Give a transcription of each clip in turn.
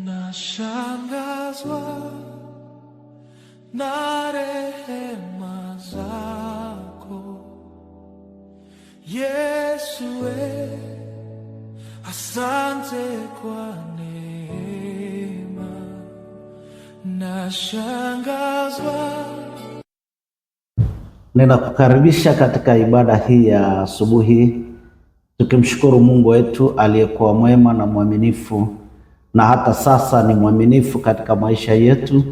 Nashangazwa na rehema zako Yesu, asante kwa neema. Nashangazwa. Ninakukaribisha katika ibada hii ya asubuhi, tukimshukuru Mungu wetu aliyekuwa mwema na mwaminifu, na hata sasa ni mwaminifu katika maisha yetu,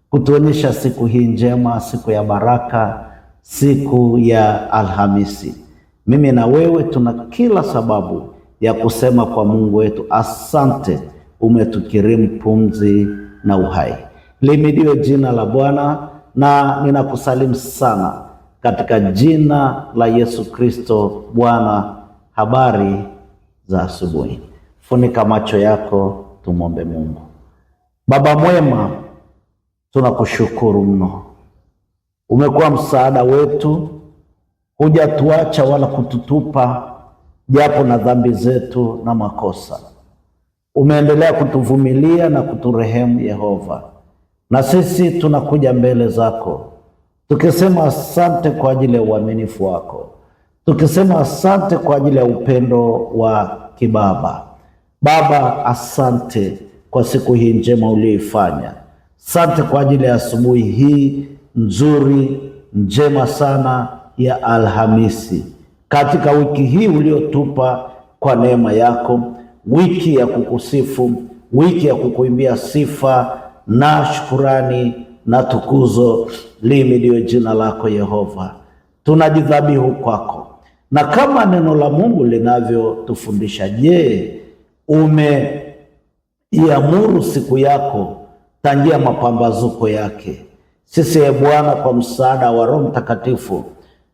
kutuonyesha siku hii njema, siku ya baraka, siku ya Alhamisi. Mimi na wewe tuna kila sababu ya kusema kwa Mungu wetu, asante, umetukirimu pumzi na uhai. Lihimidiwe jina la Bwana, na ninakusalimu sana katika jina la Yesu Kristo. Bwana, habari za asubuhi. Funika macho yako, tumombe Mungu. Baba mwema, tunakushukuru mno. Umekuwa msaada wetu, hujatuacha wala kututupa japo na dhambi zetu na makosa. Umeendelea kutuvumilia na kuturehemu Yehova, na sisi tunakuja mbele zako tukisema asante kwa ajili ya uaminifu wako, tukisema asante kwa ajili ya upendo wa kibaba. Baba, asante kwa siku hii njema uliyoifanya. Asante kwa ajili ya asubuhi hii nzuri, njema sana ya Alhamisi, katika wiki hii uliotupa kwa neema yako, wiki ya kukusifu, wiki ya kukuimbia sifa na shukurani na tukuzo. Lihimidiwe jina lako Yehova. Tunajidhabihu kwako, na kama neno la Mungu linavyotufundisha, je, umeiamuru siku yako tangia mapambazuko yake. Sisi Bwana, kwa msaada wa Roho Mtakatifu,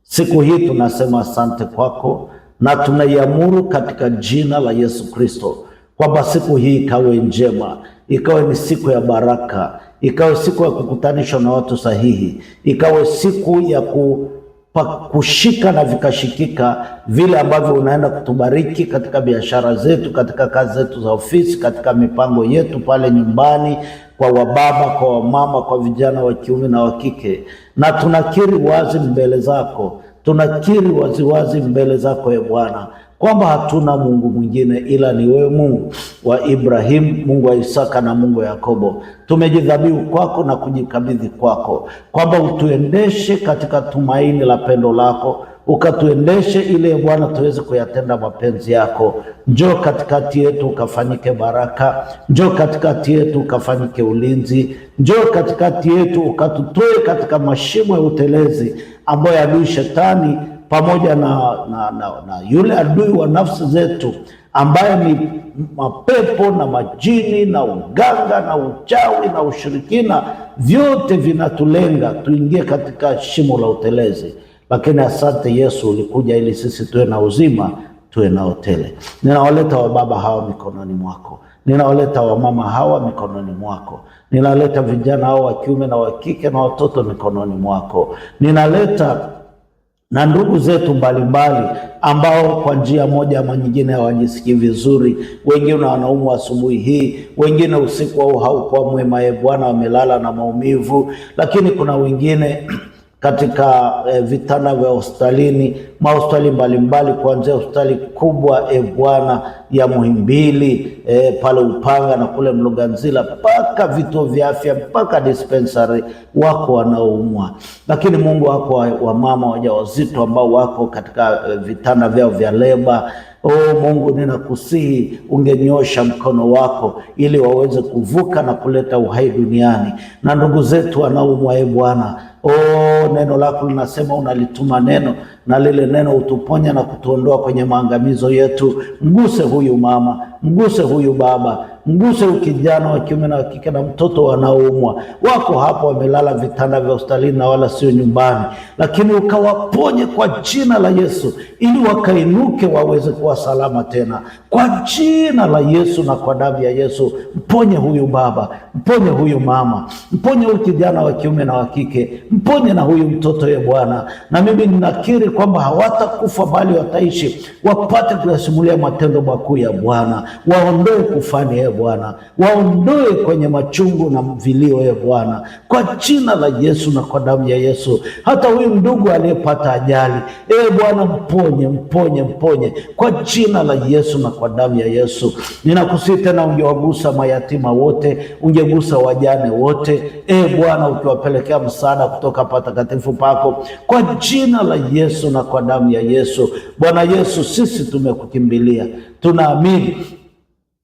siku hii tunasema asante kwako, na tunaiamuru katika jina la Yesu Kristo kwamba siku hii ikawe njema, ikawe ni siku ya baraka, ikawe siku ya kukutanishwa na watu sahihi, ikawe siku ya kushika na vikashikika vile ambavyo unaenda kutubariki katika biashara zetu, katika kazi zetu za ofisi, katika mipango yetu pale nyumbani, kwa wababa, kwa wamama, kwa vijana wa kiume na wa kike. Na tunakiri wazi mbele zako, tunakiri waziwazi mbele zako Bwana, kwamba hatuna Mungu mwingine ila ni wewe, Mungu wa Ibrahimu, Mungu wa Isaka na Mungu wa Yakobo. Tumejidhabihu kwako na kujikabidhi kwako, kwamba utuendeshe katika tumaini la pendo lako, ukatuendeshe ile Bwana tuweze kuyatenda mapenzi yako. Njoo katikati yetu ukafanyike baraka, njoo katikati yetu ukafanyike ulinzi, njoo katikati yetu ukatutoe katika mashimo ya utelezi ambayo adui Shetani pamoja na yule adui wa nafsi zetu ambaye ni mapepo na majini na uganga na uchawi na ushirikina, vyote vinatulenga tuingie katika shimo la utelezi. Lakini asante Yesu, ulikuja ili sisi tuwe na uzima, tuwe na tele. Ninawaleta wababa hawa mikononi mwako, ninawaleta wamama hawa mikononi mwako, ninaleta vijana hawa wa kiume na wa kike na watoto mikononi mwako, ninaleta na ndugu zetu mbalimbali ambao kwa njia moja ama nyingine hawajisikii vizuri. Wengine wanaumwa asubuhi hii, wengine usiku wao haukuwa mwema Bwana, wamelala na maumivu. Lakini kuna wengine katika vitanda vya hospitalini, mahospitali mbalimbali, kuanzia hospitali kubwa Bwana ya Muhimbili pale Upanga na kule Mloganzila, mpaka vituo vya afya, mpaka dispensary, wako wanaoumwa. Lakini Mungu wako wamama wajawazito ambao wako katika vitanda vyao vya leba. Mungu, ninakusihi ungenyosha mkono wako ili waweze kuvuka na kuleta uhai duniani. Na ndugu zetu wanaoumwa Bwana, neno lako linasema unalituma neno, na lile neno utuponya na kutuondoa kwenye maangamizo yetu. Mguse huyu mama, mguse huyu baba, mguse ukijana wa kiume na wa kike na mtoto wanaoumwa. Wako hapo wamelala vitanda vya hospitalini na wala sio nyumbani, lakini ukawaponye kwa jina la Yesu, ili wakainuke waweze kuwa salama tena, kwa jina la Yesu na kwa damu ya Yesu. Mponye huyu baba, mponye huyu mama, mponye huyu kijana wa kiume na wa kike, mponye na huyu mtoto Bwana. Na mimi ninakiri kwamba hawatakufa bali wataishi, wapate kuyasimulia matendo makuu ya Bwana. Waondoe kufani Bwana, waondoe kwenye machungu na vilio Bwana, kwa jina la Yesu na kwa damu ya Yesu. Hata huyu ndugu aliyepata ajali Bwana, mponye kwa jina la Yesu na kwa damu ya Yesu. Ninakusihi tena ungewagusa mayatima wote, ungegusa wajane wote Bwana, ukiwapelekea msaada kutoka patakatifu pako kwa jina la Yesu na kwa damu ya Yesu. Bwana Yesu, sisi tumekukimbilia, tunaamini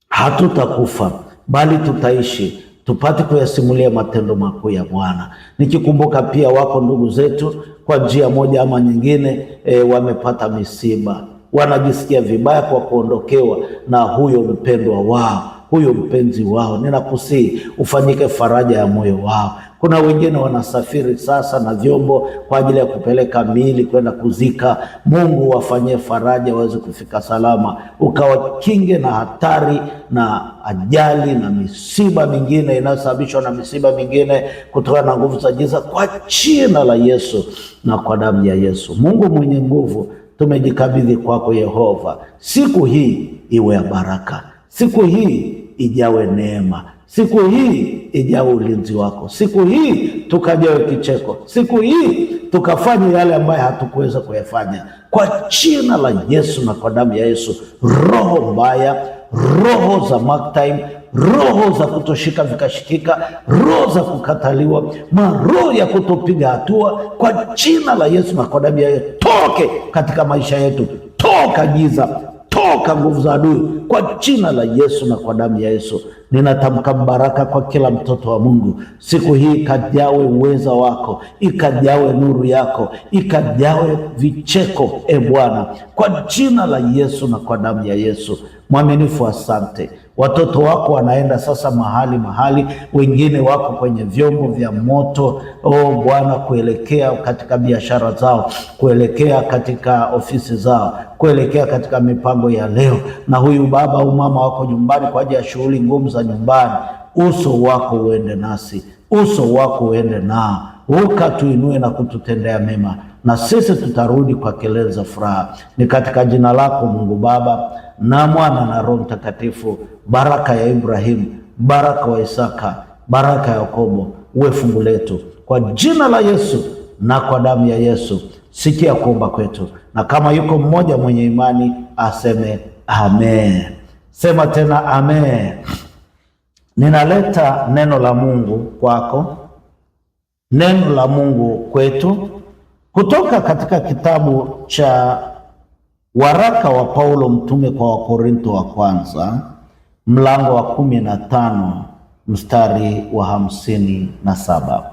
hatutakufa bali tutaishi tupate kuyasimulia matendo makuu ya Bwana. Nikikumbuka pia wako ndugu zetu kwa njia moja ama nyingine wamepata misiba, wanajisikia vibaya kwa kuondokewa na huyo mpendwa wao, huyo mpenzi wao. Ninakusihi ufanyike faraja ya moyo wao. Kuna wengine wanasafiri sasa na vyombo kwa ajili ya kupeleka miili kwenda kuzika. Mungu wafanyie faraja waweze kufika salama, ukawakinge na hatari na ajali na misiba mingine inayosababishwa na misiba mingine kutokana na nguvu za giza, kwa jina la Yesu na kwa damu ya Yesu. Mungu mwenye nguvu, tumejikabidhi kwako Yehova. Siku hii iwe ya baraka, siku hii ijawe neema, siku hii ijawe ulinzi wako, siku hii tukajawe kicheko, siku hii tukafanya yale ambayo hatukuweza kuyafanya, kwa jina la Yesu na kwa damu ya Yesu. Roho mbaya, roho za mark time, roho za kutoshika vikashikika, roho za kukataliwa, maroho ya kutopiga hatua, kwa jina la Yesu na kwa damu ya Yesu, toke katika maisha yetu, toka giza, toka nguvu za adui, kwa jina la Yesu na kwa damu ya Yesu. Ninatamka baraka kwa kila mtoto wa Mungu. Siku hii ikajawe uweza wako, ikajawe nuru yako, ikajawe vicheko Bwana, kwa jina la Yesu na kwa damu ya Yesu. Mwaminifu, asante. Watoto wako wanaenda sasa mahali, wengine wako kwenye vyombo vya moto Bwana, kuelekea katika biashara zao, kuelekea katika ofisi zao, kuelekea katika mipango ya leo. Na huyu baba au mama wako nyumbani kwa ajili ya shughuli ngumu za nyumbani. Uso wako uende nasi, uso wako uende nao, ukatuinue na kututendea mema, na sisi tutarudi kwa kelele za furaha. Ni katika jina lako Mungu Baba na Mwana na Roho Mtakatifu. Baraka ya Ibrahimu, baraka wa Isaka, baraka ya Yakobo uwe fungu letu, kwa jina la Yesu na kwa damu ya Yesu. Sikia kuomba kwetu, na kama yuko mmoja mwenye imani aseme amen. Sema tena amen. Ninaleta neno la Mungu kwako, neno la Mungu kwetu, kutoka katika kitabu cha waraka wa Paulo mtume kwa Wakorintho wa kwanza, mlango wa 15 mstari wa 57.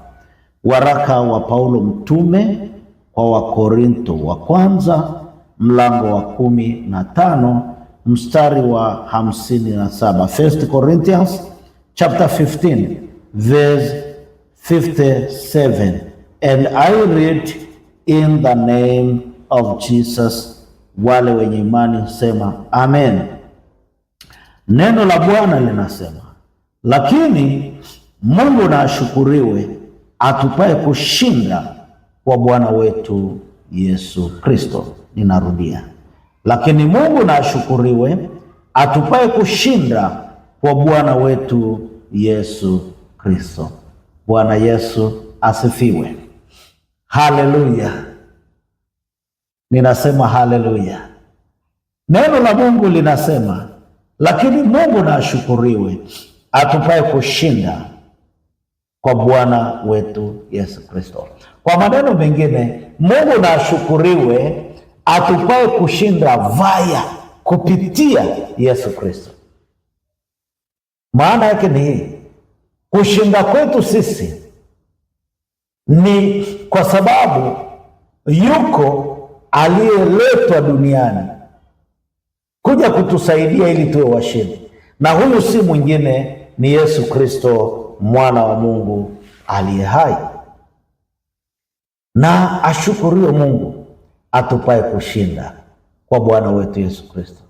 Waraka wa Paulo mtume kwa Wakorintho wa kwanza, mlango wa 15 mstari wa 57. 1 Corinthians chapter 15 verse 57. And I read in the name of Jesus. Wale wenye imani sema amen. Neno la Bwana linasema, lakini Mungu na ashukuriwe atupaye kushinda kwa Bwana wetu Yesu Kristo. Ninarudia, lakini Mungu na ashukuriwe atupaye kushinda kwa Bwana wetu Yesu Kristo. Bwana Yesu asifiwe. Haleluya. Ninasema haleluya. Neno la Mungu linasema, lakini Mungu na ashukuriwe atupaye kushinda kwa Bwana wetu Yesu Kristo. Kwa maneno mengine, Mungu na ashukuriwe atupaye kushinda vaya, kupitia Yesu Kristo. Maana yake ni hii: kushinda kwetu sisi ni kwa sababu yuko aliyeletwa duniani kuja kutusaidia ili tuwe washindi, na huyu si mwingine, ni Yesu Kristo, mwana wa Mungu aliye hai. Na ashukuriwe Mungu atupaye kushinda kwa Bwana wetu Yesu Kristo.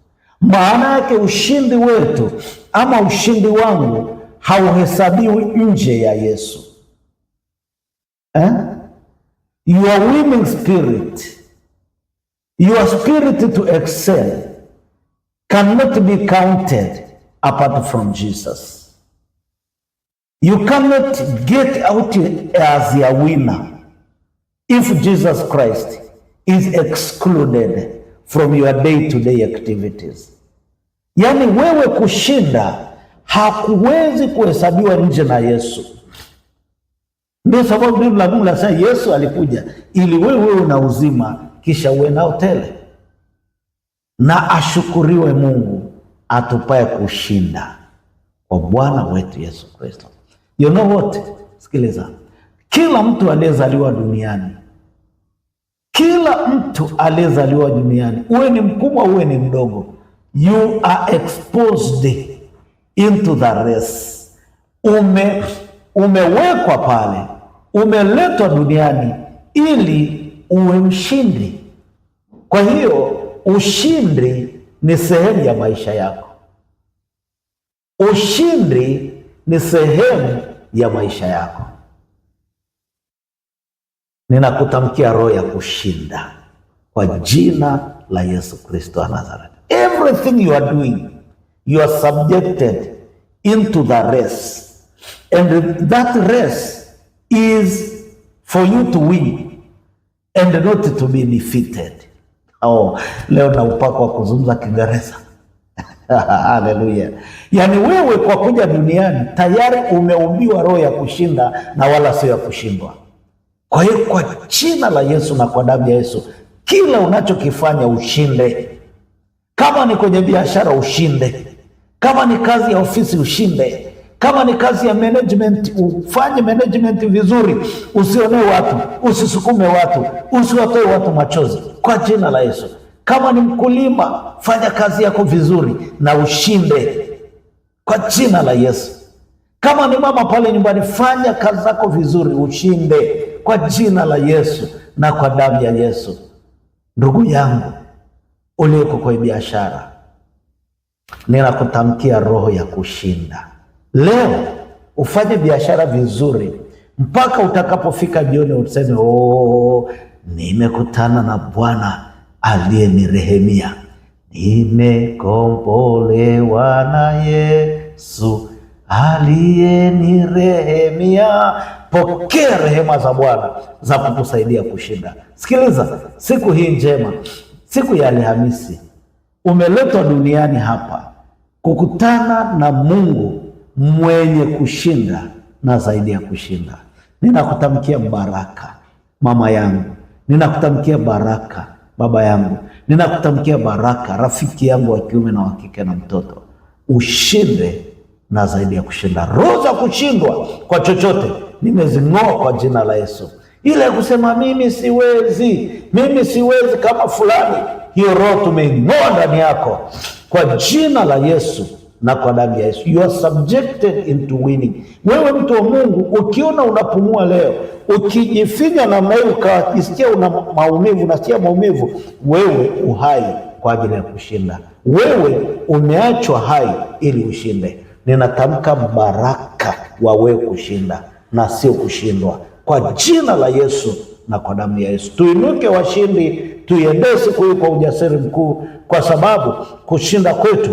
Maana yake ushindi wetu ama ushindi wangu hauhesabiwi nje ya Yesu. Your winning spirit, your spirit to excel cannot be counted apart from Jesus. You cannot get out as a winner if Jesus Christ is excluded from your day-to-day activities. Yaani wewe kushinda hakuwezi kuhesabiwa nje na Yesu. Ndio sababu Biblia inasema Yesu alikuja ili wewe una uzima kisha uwe nao tele. Na ashukuriwe Mungu atupaye kushinda kwa Bwana wetu Yesu Kristo. You know what? Sikiliza. Kila mtu aliyezaliwa duniani, kila mtu aliyezaliwa duniani, uwe ni mkubwa uwe ni mdogo, you are exposed into the race. Umewekwa pale, umeletwa duniani ili uwe mshindi. Kwa hiyo ushindi ni sehemu ya maisha yako. Ushindi ni sehemu ya maisha yako. Ninakutamkia roho ya kushinda kwa jina la Yesu Kristo wa Nazareth. Everything you are doing, you are subjected into the race. And that race is for you to win and not to be defeated. Leo na upako wa kuzungumza Kiingereza. Haleluya. Yaani wewe kwa kuja duniani tayari umeumbiwa roho ya kushinda na wala sio ya kushindwa. Kwa hiyo kwa jina la Yesu na kwa damu ya Yesu, kila unachokifanya ushinde. Kama ni kwenye biashara ushinde. Kama ni kazi ya ofisi ushinde. Kama ni kazi ya management ufanye management vizuri. Usionee watu, usisukume watu, usiwatoe watu machozi kwa jina la Yesu. Kama ni mkulima fanya kazi yako vizuri na ushinde kwa jina la Yesu. Kama ni mama pale nyumbani fanya kazi zako vizuri ushinde kwa jina la Yesu na kwa damu ya Yesu. Ndugu yangu uliyeko kwa biashara, ninakutamkia roho ya kushinda. Leo ufanye biashara vizuri mpaka utakapofika jioni useme nimekutana na Bwana aliyenirehemia. Nimekombolewa na Yesu aliyenirehemia. Pokea rehema za Bwana za kukusaidia kushinda. Sikiliza, siku hii njema, siku ya Alhamisi, umeletwa duniani hapa kukutana na Mungu mwenye kushinda na zaidi ya kushinda. Ninakutamkia baraka mama yangu, ninakutamkia baraka baba yangu, ninakutamkia baraka rafiki yangu wa kiume na wa kike na mtoto. Ushinde na zaidi ya kushinda. Roho za kushindwa kwa chochote nimezing'oa kwa jina la Yesu. Ile ya kusema mimi siwezi kama fulani, hiyo roho tumeing'oa ndani yako kwa jina la Yesu na kwa damu ya Yesu. You are subjected into winning. Wewe mtu wa Mungu, ukiona unapumua leo, ukijifinya namna hiyo ukajisikia una maumivu, unasikia maumivu, wewe uhai kwa ajili ya kushinda. Wewe umeachwa hai ili ushinde. Ninatamka baraka wa wewe kushinda na sio kushindwa kwa jina la Yesu na kwa damu ya Yesu. Tuinuke washindi, tuiendee siku hii kwa ujasiri mkuu, kwa sababu kushinda kwetu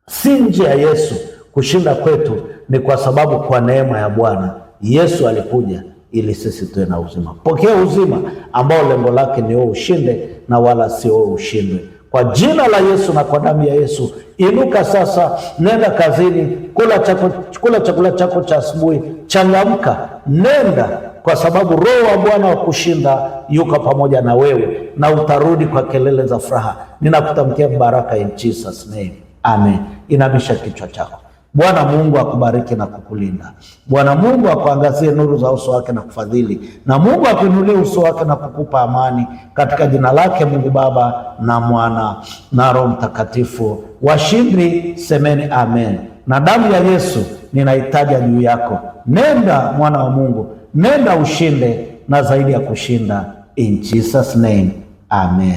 si nje ya Yesu. Kushinda kwetu ni kwa sababu kwa neema ya Bwana Yesu alikuja ili sisi tuwe na uzima. Pokea uzima ambao lengo lake ni wewe ushinde na wala sio wewe ushindwe. Kwa jina la Yesu na kwa damu ya Yesu, inuka sasa, nenda kazini, kula chakula chako cha asubuhi, changamka, nenda, kwa sababu roho wa Bwana wa kushinda yuko pamoja na wewe na utarudi kwa kelele za furaha. Ninakutamkia baraka in Jesus name. Amen. Inamisha kichwa chako. Bwana Mungu akubariki na kukulinda. Bwana Mungu akuangazie nuru za uso wake na kufadhili. Na Mungu akuinulie uso wake na kukupa amani, katika jina lake Mungu Baba na Mwana na Roho Mtakatifu. Washindi semeni amen. Na damu ya Yesu ninahitaja juu yako. Nenda mwana wa Mungu, nenda ushinde na zaidi ya kushinda. In Jesus name, amen.